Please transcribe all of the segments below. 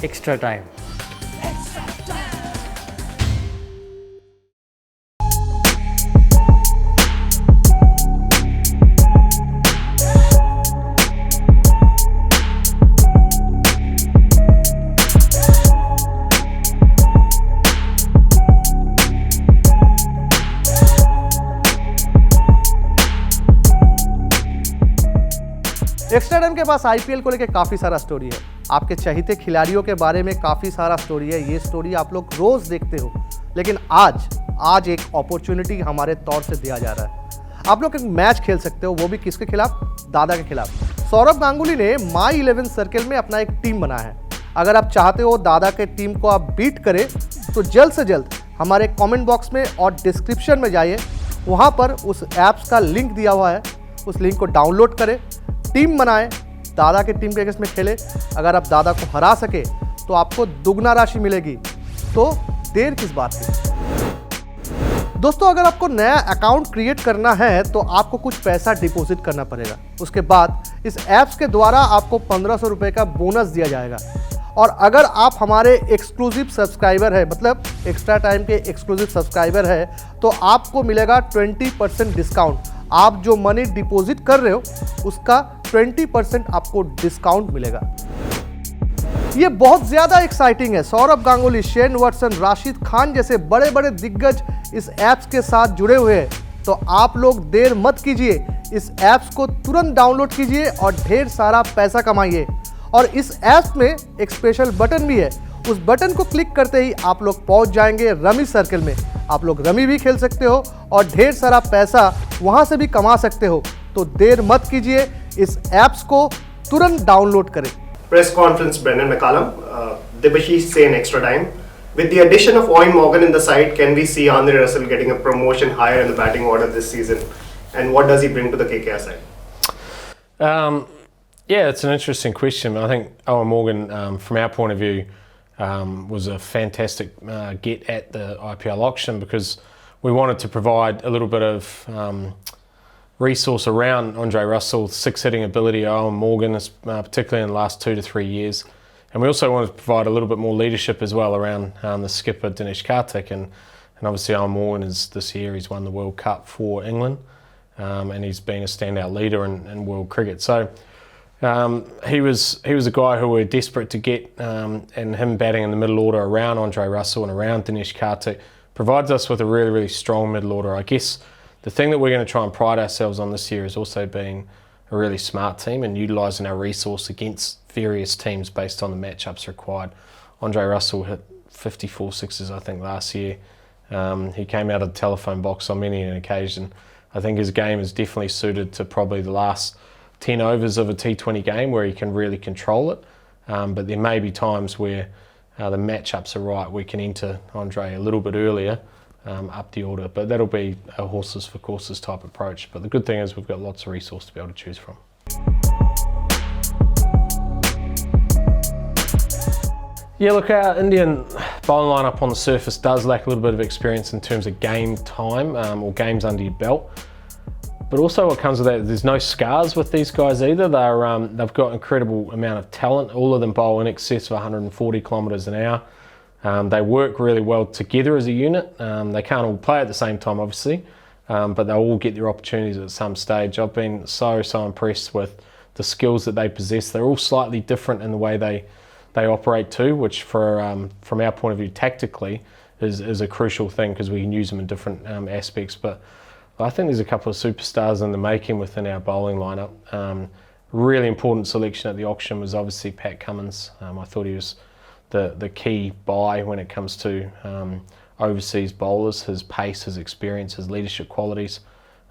extra time. Extra time के पास IPL को लेकर काफ़ी सारा स्टोरी है। आपके चहेते खिलाड़ियों के बारे में काफ़ी सारा स्टोरी है। ये स्टोरी आप लोग रोज़ देखते हो, लेकिन आज एक अपॉर्चुनिटी हमारे तौर से दिया जा रहा है। आप लोग एक मैच खेल सकते हो, वो भी किसके खिलाफ? दादा के खिलाफ। सौरभ गांगुली ने माई 11 सर्किल में अपना एक टीम बनाया है। अगर आप चाहते हो दादा के टीम को आप बीट करें तो जल्द से जल्द हमारे कॉमेंट बॉक्स में और डिस्क्रिप्शन में जाइए, वहाँ पर उस ऐप्स का लिंक दिया हुआ है। उस लिंक को डाउनलोड करें, टीम बनाएं, दादा के टीम के अगेंस्ट में खेले। अगर आप दादा को हरा सके तो आपको दुगना राशि मिलेगी। तो देर किस बात की? दोस्तों, अगर आपको नया अकाउंट क्रिएट करना है तो आपको कुछ पैसा डिपॉजिट करना पड़ेगा। उसके बाद इस ऐप्स के द्वारा आपको 1500 रुपये का बोनस दिया जाएगा। और अगर आप हमारे एक्सक्लूसिव सब्सक्राइबर है, मतलब एक्स्ट्रा टाइम के एक्सक्लूसिव सब्सक्राइबर है, तो आपको मिलेगा 20% डिस्काउंट। आप जो मनी डिपॉजिट कर रहे हो उसका 20% आपको डिस्काउंट मिलेगा। ये बहुत ज्यादा एक्साइटिंग है। सौरभ गांगुली, शेन वॉटसन, राशिद खान जैसे बड़े बड़े दिग्गज इस ऐप्स के साथ जुड़े हुए हैं। तो आप लोग देर मत कीजिए, इस ऐप्स को तुरंत डाउनलोड कीजिए और ढेर सारा पैसा कमाइए। और इस ऐप में एक स्पेशल बटन भी है। उस बटन को क्लिक करते ही आप लोग पहुंच जाएंगे रमी सर्किल में। आप लोग रमी भी खेल सकते हो और ढेर सारा पैसा वहां से भी कमा सकते हो। तो देर मत कीजिए, इस ऐप्स को तुरंत डाउनलोड करें। Press conference, Brendan McCullum, Debashish saying extra time. With the addition of Eoin Morgan in the side, can we see Andre Russell getting a promotion higher in the batting order this season? And what does he bring to the KKR side? Yeah, it's an interesting question. I think Eoin Morgan, from our point of view, was a fantastic get at the IPL auction because we wanted to provide a little bit of resource around Andre Russell, six-hitting ability of Eoin Morgan, particularly in the last 2 to 3 years. And we also wanted to provide a little bit more leadership as well around the skipper Dinesh Karthik. And obviously Eoin Morgan is this year, he's won the World Cup for England, and he's been a standout leader in world cricket. So he was a guy who we were desperate to get, and him batting in the middle order around Andre Russell and around Dinesh Karthik provides us with a really, really strong middle order. I guess the thing that we're going to try and pride ourselves on this year is also being a really smart team and utilising our resource against various teams based on the matchups required. Andre Russell hit 54 sixes, I think, last year. He came out of the telephone box on many an occasion. I think his game is definitely suited to probably the last 10 overs of a T20 game where he can really control it. But there may be times where the matchups are right, we can enter Andre a little bit earlier up the order. But that'll be a horses for courses type approach. But the good thing is we've got lots of resource to be able to choose from. Yeah, look, our Indian bowling lineup on the surface does lack a little bit of experience in terms of game time or games under your belt. But also what comes with that, there's no scars with these guys either. They've got an incredible amount of talent. All of them bowl in excess of 140 kilometres an hour. They work really well together as a unit. They can't all play at the same time, obviously, but they'll all get their opportunities at some stage. I've been so impressed with the skills that they possess. They're all slightly different in the way they operate too, which from our point of view tactically is a crucial thing because we can use them in different aspects. But I think there's a couple of superstars in the making within our bowling lineup. Really important selection at the auction was obviously Pat Cummins. I thought he was the key buy when it comes to overseas bowlers, his pace, his experience, his leadership qualities.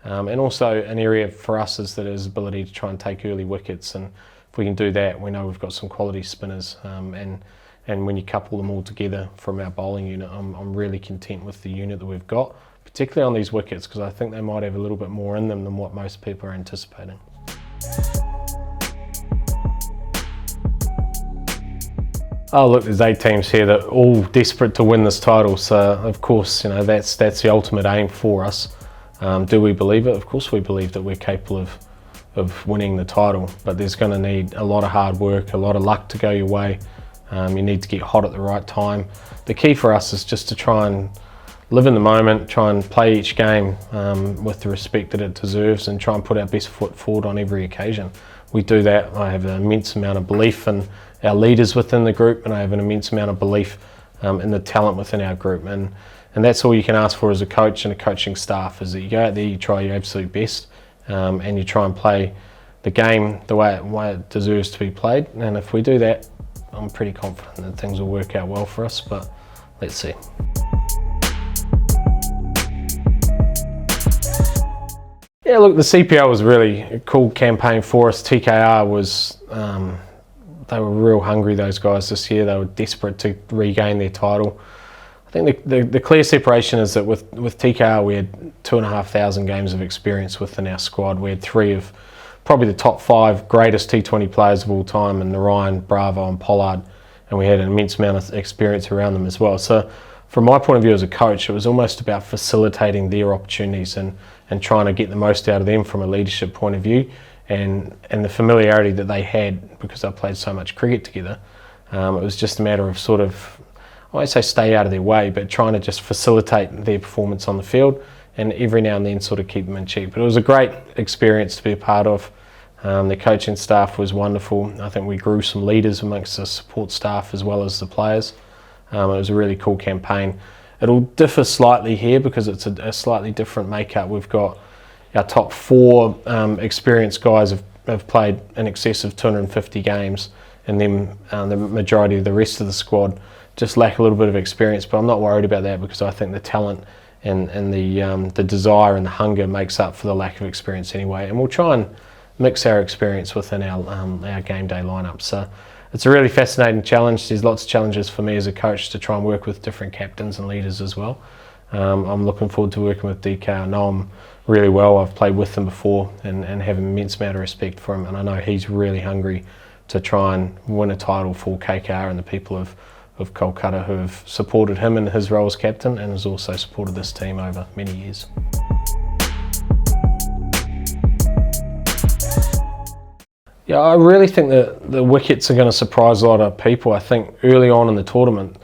And also an area for us is that his ability to try and take early wickets. And if we can do that, we know we've got some quality spinners. And when you couple them all together from our bowling unit, I'm really content with the unit that we've got, particularly on these wickets, because I think they might have a little bit more in them than what most people are anticipating. Oh look, there's 8 teams here that are all desperate to win this title, so of course, you know, that's the ultimate aim for us. Do we believe it? Of course we believe that we're capable of winning the title, but there's going to need a lot of hard work, a lot of luck to go your way, You need to get hot at the right time. The key for us is just to try and live in the moment, try and play each game with the respect that it deserves, and try and put our best foot forward on every occasion. We do that. I have an immense amount of belief in our leaders within the group, and I have an immense amount of belief in the talent within our group. And that's all you can ask for as a coach and a coaching staff, is that you go out there, you try your absolute best, and you try and play the game the way it deserves to be played. And if we do that, I'm pretty confident that things will work out well for us, but let's see. Yeah, look, the CPL was really a cool campaign for us. TKR was, they were real hungry, those guys, this year. They were desperate to regain their title. I think the clear separation is that with TKR we had 2,500 games of experience within our squad. We had 3 of probably the top 5 greatest T20 players of all time, in Ryan, Bravo and Pollard, and we had an immense amount of experience around them as well. So from my point of view as a coach, it was almost about facilitating their opportunities and trying to get the most out of them from a leadership point of view, and the familiarity that they had because they played so much cricket together. It was just a matter of sort of, I won't say stay out of their way, but trying to just facilitate their performance on the field, and every now and then sort of keep them in check. But it was a great experience to be a part of. The coaching staff was wonderful. I think we grew some leaders amongst the support staff as well as the players. It was a really cool campaign. It'll differ slightly here because it's a slightly different makeup. We've got our top 4 experienced guys have played in excess of 250 games, and then the majority of the rest of the squad just lack a little bit of experience. But I'm not worried about that because I think the talent and the desire and the hunger makes up for the lack of experience anyway. And we'll try and mix our experience within our game day lineup. So it's a really fascinating challenge. There's lots of challenges for me as a coach to try and work with different captains and leaders as well. I'm looking forward to working with DK. I know him really well. I've played with him before and have an immense amount of respect for him, and I know he's really hungry to try and win a title for KKR and the people of Kolkata who have supported him in his role as captain and has also supported this team over many years. Yeah, I really think that the wickets are going to surprise a lot of people. I think early on in the tournament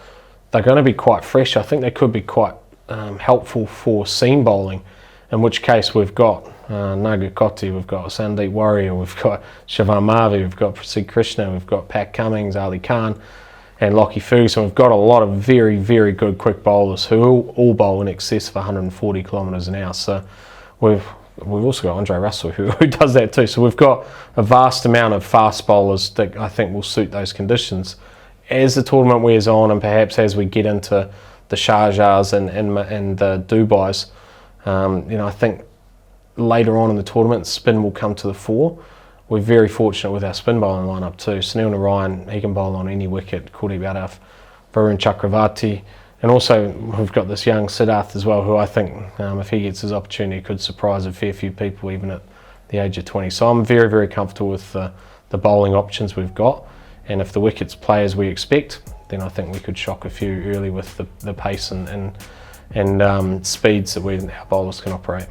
they're going to be quite fresh. I think they could be quite helpful for seam bowling, in which case we've got Nagakoti, we've got Sandeep Warrior, we've got Shivam Mavi, we've got Prasid Krishna, we've got Pat Cummins, Ali Khan and Lockie Ferguson. We've got a lot of very, very good quick bowlers who all bowl in excess of 140 kilometres an hour. So we've also got Andre Russell who does that too. So we've got a vast amount of fast bowlers that I think will suit those conditions. As the tournament wears on, and perhaps as we get into the Sharjahs and the Dubais, I think later on in the tournament spin will come to the fore. We're very fortunate with our spin bowling lineup too. Sunil Narayan, he can bowl on any wicket. Kuldeep Yadav, Varun Chakravarti, and also we've got this young Siddharth as well, who I think if he gets his opportunity could surprise a fair few people even at the age of 20. So I'm very, very comfortable with the bowling options we've got, and if the wickets play as we expect, then I think we could shock a few early with the pace and speeds that our bowlers can operate.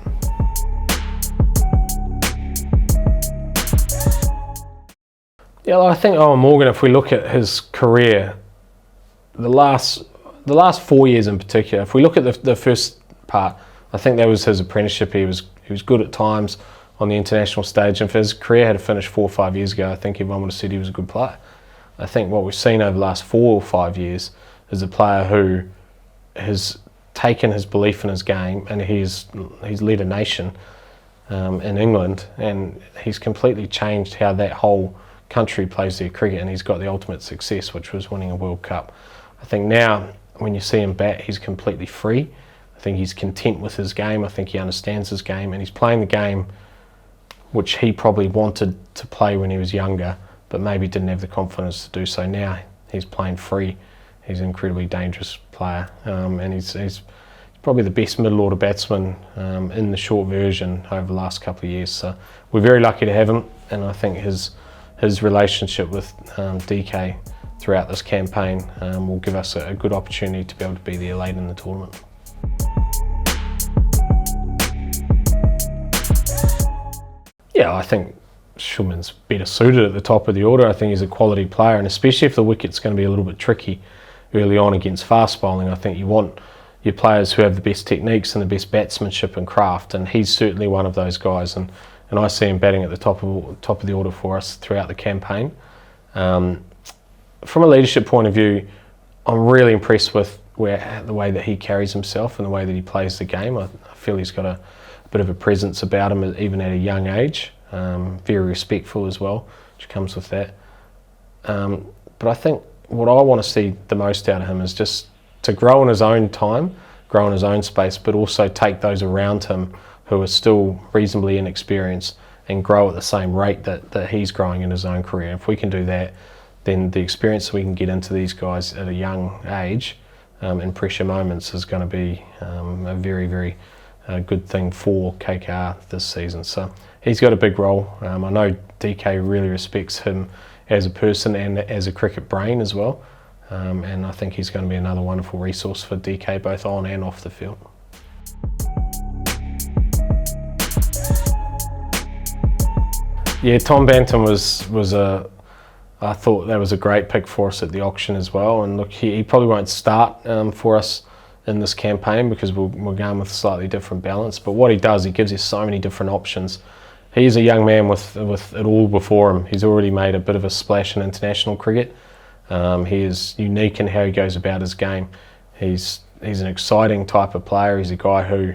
Yeah, I think Eoin Morgan, if we look at his career, the last 4 years in particular, if we look at the first part, I think that was his apprenticeship. He was good at times on the international stage, and if his career had finished 4 or 5 years ago, I think everyone would have said he was a good player. I think what we've seen over the last 4 or 5 years is a player who has taken his belief in his game, and he's led a nation in England, and he's completely changed how that whole country plays their cricket, and he's got the ultimate success, which was winning a World Cup. I think now when you see him bat, he's completely free. I think he's content with his game. I think he understands his game, and he's playing the game which he probably wanted to play when he was younger, but maybe didn't have the confidence to do so. Now he's playing free. He's an incredibly dangerous player, and he's probably the best middle order batsman in the short version over the last couple of years. So we're very lucky to have him, and I think his relationship with DK throughout this campaign will give us a good opportunity to be able to be there late in the tournament. Yeah, I think Shubman's better suited at the top of the order. I think he's a quality player, and especially if the wicket's going to be a little bit tricky early on against fast bowling, I think you want your players who have the best techniques and the best batsmanship and craft, and he's certainly one of those guys. And I see him batting at the top of the order for us throughout the campaign. From a leadership point of view, I'm really impressed with the way that he carries himself and the way that he plays the game. I feel he's got a bit of a presence about him, even at a young age. Very respectful as well, which comes with that. But I think what I want to see the most out of him is just to grow in his own time, grow in his own space, but also take those around him who are still reasonably inexperienced and grow at the same rate that he's growing in his own career. If we can do that, then the experience we can get into these guys at a young age in pressure moments is going to be a very, very good thing for KKR this season. So he's got a big role. I know DK really respects him as a person and as a cricket brain as well. And I think he's going to be another wonderful resource for DK both on and off the field. Yeah, Tom Banton was I thought that was a great pick for us at the auction as well. And look, he probably won't start for us in this campaign because we're going with a slightly different balance. But what he does, he gives you so many different options. He's a young man with it all before him. He's already made a bit of a splash in international cricket. He is unique in how he goes about his game. He's an exciting type of player. He's a guy who,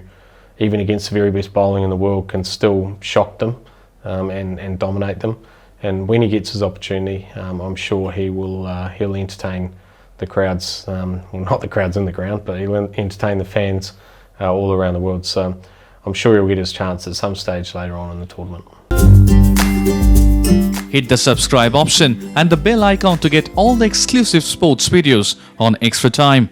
even against the very best bowling in the world, can still shock them and dominate them. And when he gets his opportunity, I'm sure he'll entertain the crowds, well, not the crowds in the ground, but he'll entertain the fans all around the world. So I'm sure he'll get his chance at some stage later on in the tournament. Hit the subscribe option and the bell icon to get all the exclusive sports videos on Extra Time.